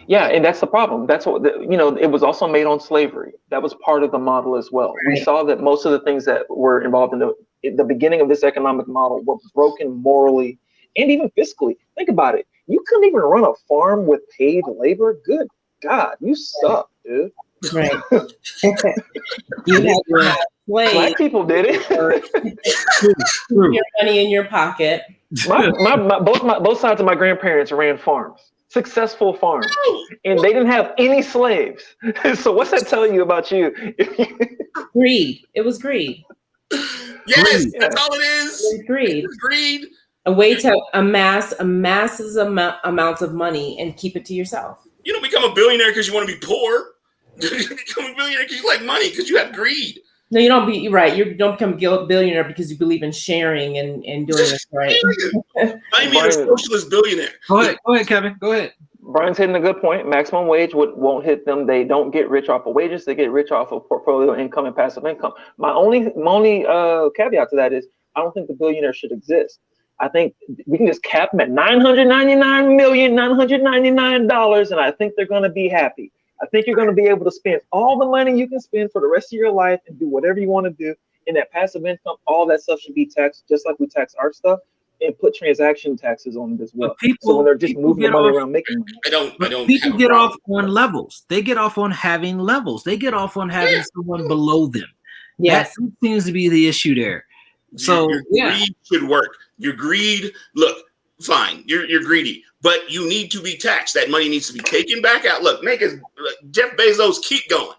Yeah, and that's the problem. That's what it was also made on slavery. That was part of the model as well. Right. We saw that most of the things that were involved in the beginning of this economic model were broken morally and even fiscally. Think about it. You couldn't even run a farm with paid labor. Good God, you suck, dude. Right. You had your Black people did it. Your money in your pocket. Both sides of my grandparents ran farms, successful farms, and they didn't have any slaves. So what's that telling you about you? Greed. It was greed. Yes, that's all it is. It was greed. Greed. A way to amass amounts of money and keep it to yourself. You don't become a billionaire because you want to be poor. You become a billionaire because you like money, because you have greed. No, you don't be right. You don't become a billionaire because you believe in sharing and doing this right. I mean a socialist billionaire. Go ahead, Kevin. Go ahead. Brian's hitting a good point. Maximum wage won't hit them. They don't get rich off of wages. They get rich off of portfolio income and passive income. My only caveat to that is I don't think the billionaire should exist. I think we can just cap them at $999,999, and I think they're going to be happy. I think you're going to be able to spend all the money you can spend for the rest of your life and do whatever you want to do. And that passive income, all that stuff should be taxed just like we tax our stuff, and put transaction taxes on it as well. So when they're just moving the money around making money. I don't people get off on levels. They get off on having levels. They get off on having someone below them. Yes. That seems to be the issue there. So your greed should work. Your greed, look, fine, you're greedy, but you need to be taxed. That money needs to be taken back out. Look, Jeff Bezos, keep going,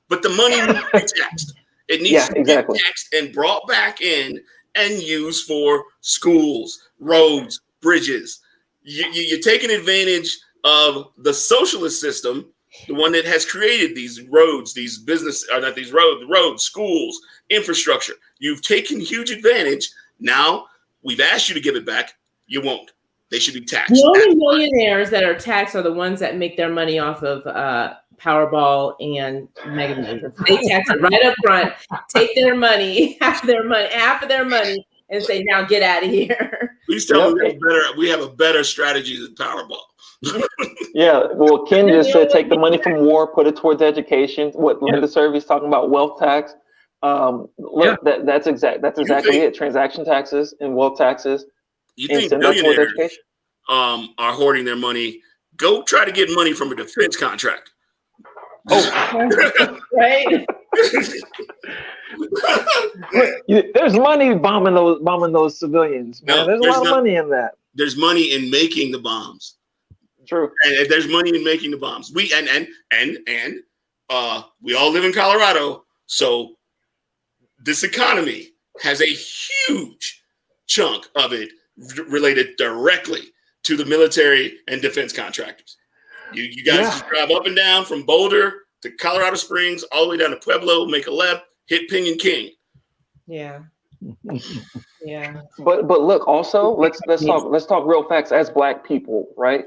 but the money needs to be taxed. It needs to be taxed and brought back in and used for schools, roads, bridges. You're taking advantage of the socialist system, the one that has created these roads, these roads, schools, infrastructure. You've taken huge advantage. Now we've asked you to give it back. You won't. They should be taxed. The only millionaires that are taxed are the ones that make their money off of Powerball and Mega Millions. They tax it right up front, take their money, half of their money, and say, "Now get out of here." Please tell me we have a better strategy than Powerball. Yeah, well, Ken just said take the money from war, put it towards education. What Linda Survey's talking about, wealth tax. That's exactly it. Transaction taxes and wealth taxes. You think billionaires are hoarding their money? Go try to get money from a defense contract. Oh, right. There's money bombing those civilians. Man. There's a lot of money in that. There's money in making the bombs. True. And there's money in making the bombs. We all live in Colorado, so this economy has a huge chunk of it related directly to the military and defense contractors. You guys just drive up and down from Boulder to Colorado Springs, all the way down to Pueblo, make a left, hit Pinyon King. Yeah. Yeah. But look, also let's talk real facts as Black people, right?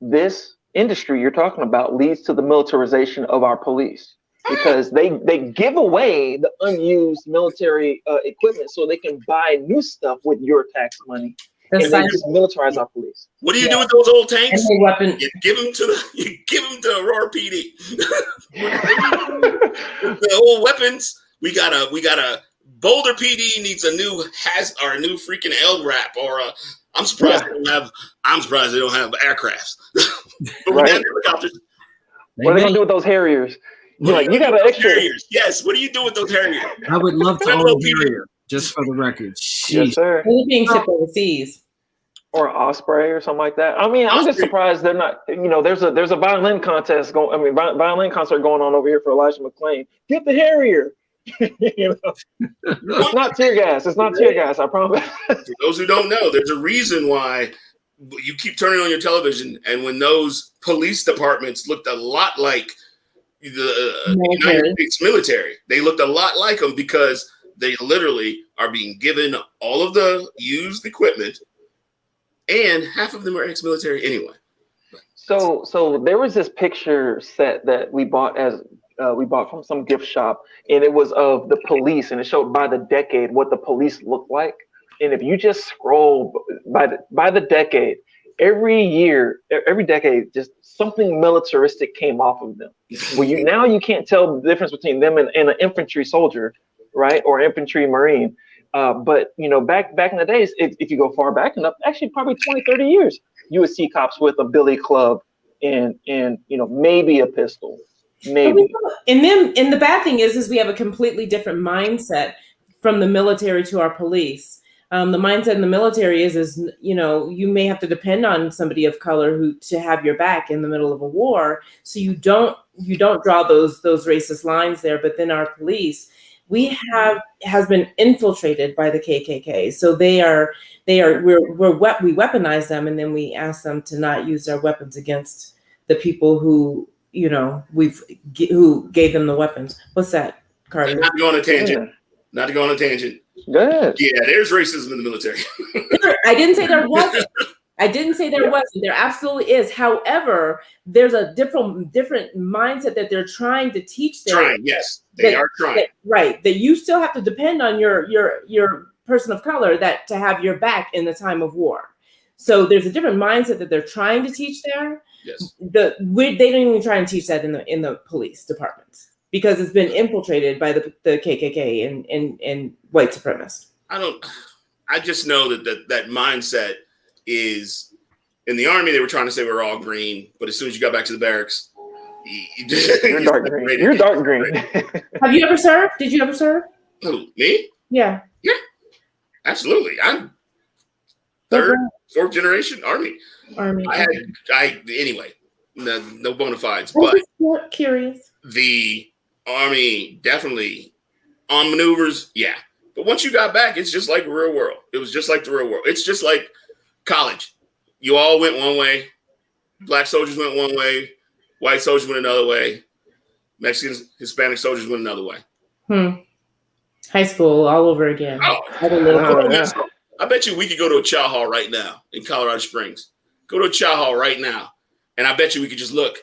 This industry you're talking about leads to the militarization of our police because they give away the unused military equipment so they can buy new stuff with your tax money. And they just militarize our police. What do you do with those old tanks? Weapon. You give them to Aurora PD. The old weapons. We got a Boulder PD needs a new freaking LRAP or a. I'm surprised they don't have aircrafts. But we have helicopters. What are they gonna do with those Harriers? You got an extra. Harriers. Yes. What do you do with those Harriers? I would love to own a Harrier, just for the record. Yes, sir. They're being shipped overseas. Or an Osprey or something like that. I mean, I'm just surprised they're not. There's a violin contest going. I mean, violin concert going on over here for Elijah McClain. Get the Harrier. It's not tear gas. It's not tear gas. I promise. For those who don't know, there's a reason why you keep turning on your television, and when those police departments looked a lot like the United States military, they looked a lot like them because they literally are being given all of the used equipment. And half of them are ex-military anyway. So there was this picture set that we bought from some gift shop, and it was of the police, and it showed by the decade what the police looked like. And if you just scroll by the decade, every decade, just something militaristic came off of them. Well, you can't tell the difference between them and an infantry soldier, right, or infantry marine. But back in the days, if you go far back enough, actually probably 20, 30 years, you would see cops with a billy club and maybe a pistol, maybe. And the bad thing is we have a completely different mindset from the military to our police. The mindset in the military is you may have to depend on somebody of color to have your back in the middle of a war, so you don't draw those racist lines there. But then our police. Has been infiltrated by the KKK. So we weaponize them, and then we ask them to not use their weapons against the people who who gave them the weapons. What's that, Carter? Not to go on a tangent. Not to go on a tangent. Good. Yeah, there's racism in the military. I didn't say there wasn't. I didn't say there wasn't. There absolutely is. However, there's a different mindset that they're trying to teach there. Trying, yes, they are trying. Right. That you still have to depend on your person of color that to have your back in the time of war. So there's a different mindset that they're trying to teach there. Yes. They don't even try and teach that in the police departments because it's been infiltrated by the KKK and white supremacists. I just know that mindset is in the Army. They were trying to say we're all green, but as soon as you got back to the barracks, you're dark green. You're dark green. Have you ever served? Did you ever serve? Who, me? Yeah. Yeah, absolutely. I'm third, fourth generation Army. Anyway, no bona fides, but just curious. The Army definitely on maneuvers, yeah. But once you got back, it's just like the real world. It was just like the real world. It's just like college. You all went one way. Black soldiers went one way. White soldiers went another way. Mexicans, Hispanic soldiers went another way. High school all over again. I bet you we could go to a chow hall right now in Colorado Springs. Go to a chow hall right now. And I bet you we could just look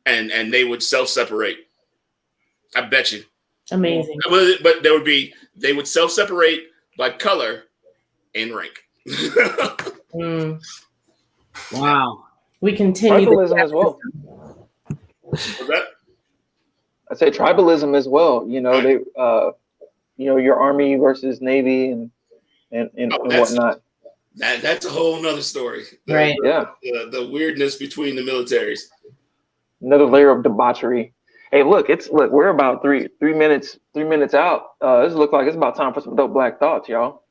and they would self-separate. I bet you. Amazing. But they would self-separate by color and rank. Wow. We continue tribalism as well. What's that? I say tribalism as well. You know, they your Army versus Navy and whatnot. That's a whole nother story. Right. The weirdness between the militaries. Another layer of debauchery. Hey, look, we're about three minutes out. This looks like it's about time for some dope black thoughts, y'all.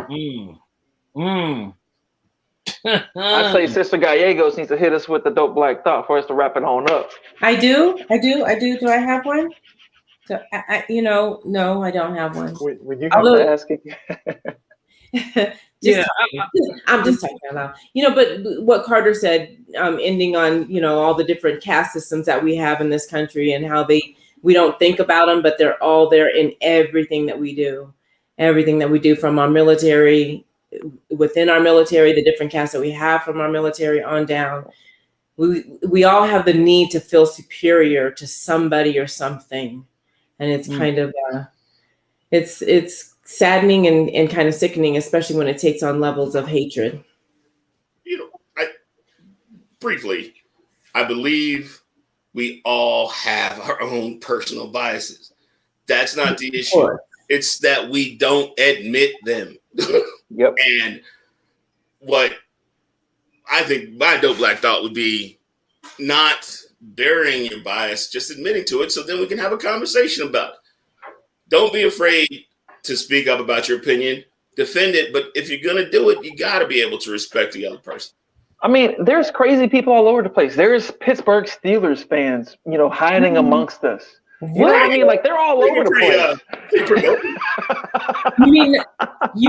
I say Sister Gallegos needs to hit us with the dope black thought for us to wrap it on up. I do. Do I have one? So no, I don't have one. Would you have to ask it? I'm just talking about, but what Carter said, ending on, all the different caste systems that we have in this country and how we don't think about them, but they're all there in everything that we do from our military, within our military, the different castes that we have from our military on down. We all have the need to feel superior to somebody or something. And it's kind of, it's saddening and kind of sickening, especially when it takes on levels of hatred. I believe we all have our own personal biases. That's not the issue. It's that we don't admit them. Yep. And what I think my dope black thought would be not burying your bias, just admitting to it so then we can have a conversation about it. Don't be afraid to speak up about your opinion, defend it, but if you're going to do it, you got to be able to respect the other person. I mean, there's crazy people all over the place. There's Pittsburgh Steelers fans, hiding amongst us. You know what I mean? Like, they're all over the place. You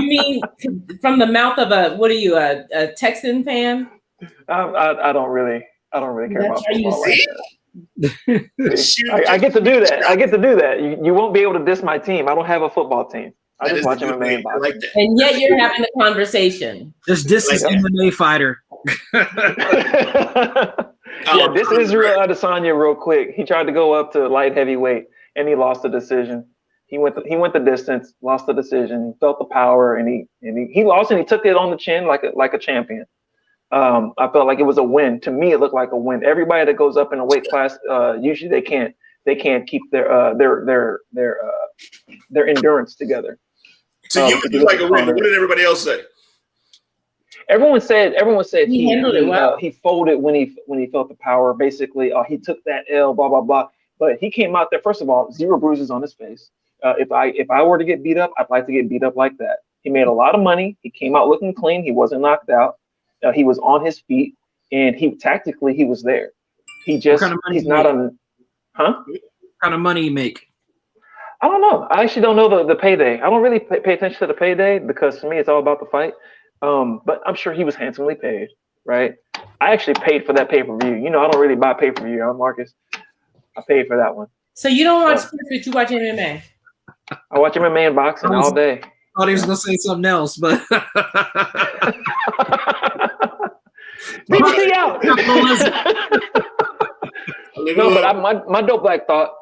mean from the mouth of a Texan fan? I don't really care about football like that. I get to do that. You won't be able to diss my team. I don't have a football team. I just watch MMA and boxing. Like and yet you're having a conversation. Just diss this MMA fighter. This is Israel Adesanya real quick. He tried to go up to light heavyweight and he lost the decision. He went the distance, lost the decision. He felt the power and he lost and he took it on the chin like a champion. I felt like it was a win. To me, it looked like a win. Everybody that goes up in a weight class, usually they can't keep their endurance together. So you would be like a win. What did everybody else say? Everyone said he handled it well. He folded when he felt the power. Basically, he took that L. Blah blah blah. But he came out there. First of all, 0 bruises on his face. If I were to get beat up, I'd like to get beat up like that. He made a lot of money. He came out looking clean. He wasn't knocked out. He was on his feet, and he was there. He's not on. Huh? What kind of money you make? I don't know. I actually don't know the payday. I don't really pay attention to the payday because to me it's all about the fight. But I'm sure he was handsomely paid, right? I actually paid for that pay-per-view. I don't really buy pay-per-view, Marcus. I paid for that one. So you don't watch sports, but you watch MMA? I watch MMA and boxing all day. I thought he was going to say something else, but... DBT out. No, but my dope black thought.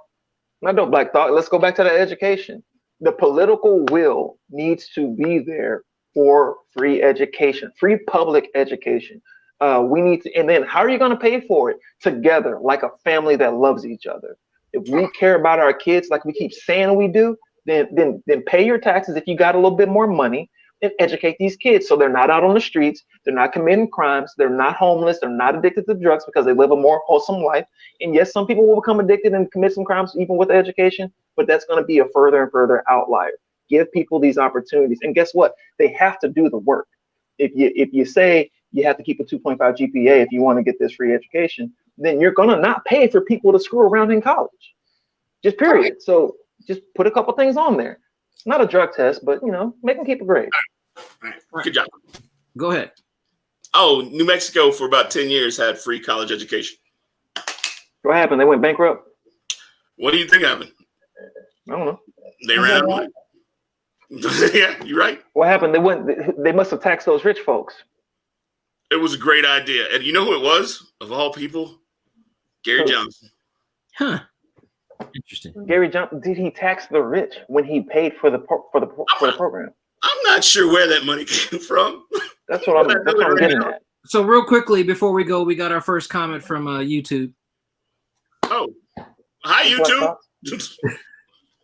Let's go back to that education. The political will needs to be there for free education, free public education. We need to, and then how are you going to pay for it? Together, like a family that loves each other. If we care about our kids, like we keep saying we do, then pay your taxes if you got a little bit more money, and educate these kids so they're not out on the streets, they're not committing crimes, they're not homeless, they're not addicted to drugs because they live a more wholesome life. And yes, some people will become addicted and commit some crimes even with education, but that's going to be a further and further outlier. Give people these opportunities, and guess what? They have to do the work. If you say you have to keep a 2.5 GPA if you want to get this free education, then you're going to not pay for people to screw around in college. Just period. So just put a couple things on there. Not a drug test, but make them keep a grade. All right. Good job. Go ahead. Oh, New Mexico for about 10 years had free college education. What happened? They went bankrupt? What do you think happened? I don't know. They ran out of money. Yeah, you're right. What happened? They must have taxed those rich folks. It was a great idea. And you know who it was, of all people? Gary Johnson. Huh. Interesting. Gary Johnson, did he tax the rich when he paid for the program? I'm not sure where that money came from. That's what I'm getting at. So real quickly before we go, we got our first comment from YouTube. Oh, hi YouTube.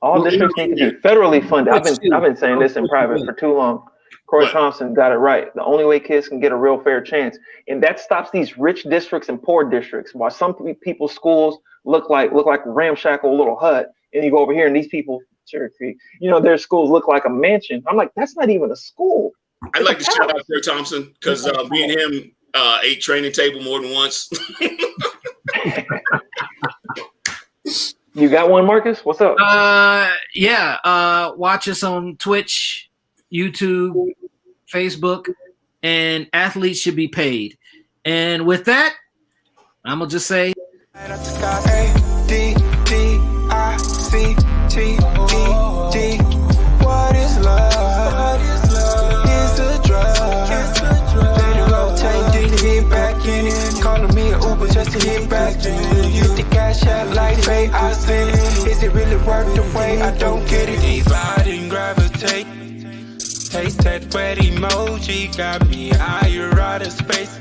All districts need to be federally funded. I've been saying this in private for too long. Corey Thompson got it right. The only way kids can get a real fair chance, and that stops these rich districts and poor districts. While some people's schools look like ramshackle little hut, and you go over here and these people, Cherry Creek, their schools look like a mansion. I'm like, that's not even a school. I'd like to shout out Corey Thompson because me and him ate training table more than once. You got one, Marcus? What's up? Yeah. Watch us on Twitch, YouTube, Facebook, and athletes should be paid. And with that, I'm gonna just say what is love? It's a drug. Let it rotate, didn't hit back in it. Calling me an Uber just to hit back in it. Use the cash app like pay, I send it. Is it really worth the wait? I don't get it. Divide and gravitate. Taste that wet emoji got me higher out of space.